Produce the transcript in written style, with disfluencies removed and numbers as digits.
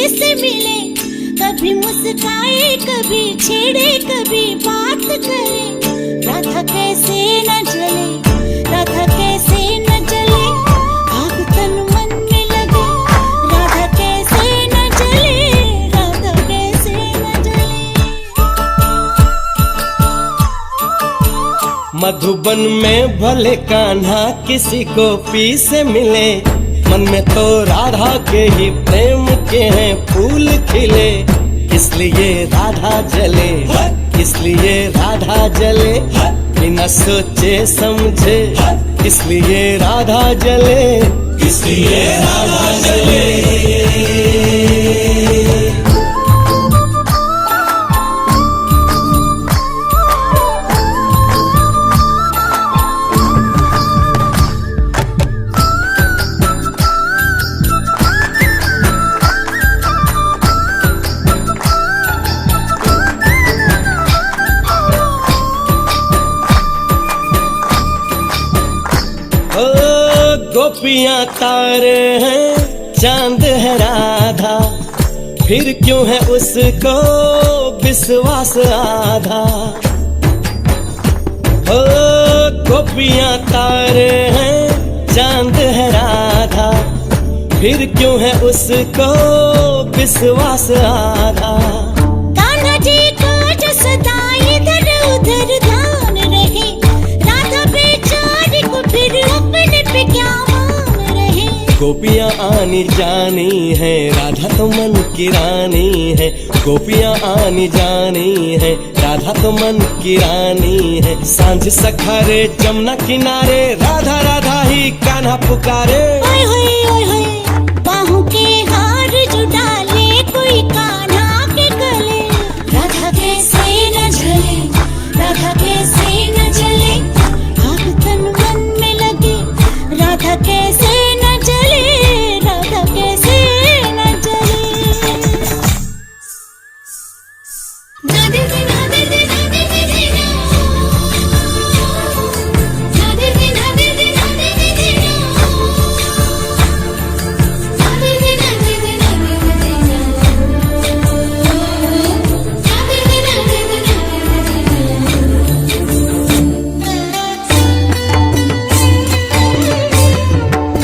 से मिले, कभी मुस्काए कभी छेड़े कभी बात करे। राधा कैसे न जले, राधा कैसे न जले, आग तन मन में लगे। राधा कैसे न जले, राधा कैसे न जले। मधुबन में भले कान्हा किसी को पी से मिले, मन में तो राधा के ही प्रेम के हैं फूल खिले। इसलिए राधा जले, इसलिए राधा जले, बिना सोचे समझे। इसलिए राधा जले, इसलिए राधा जले। गोपियां तारे हैं, चांद है राधा, फिर क्यों है उसको विश्वास आधा। ओ गोपियां तारे हैं, चांद है राधा, फिर क्यों है उसको विश्वास आधा। कान्हा जी का जो सदा इधर उधर ध्यान रहे, राधा बेचारी को फिर अपने पे क्या मान रहे। गोपियां आनी जानी है, राधा तो मन की रानी है। गोपियां आनी जानी है, राधा तो मन की रानी है। सांझ सखारे जमुना किनारे, राधा राधा ही कान्हा पुकारे। ओए होए बाहों के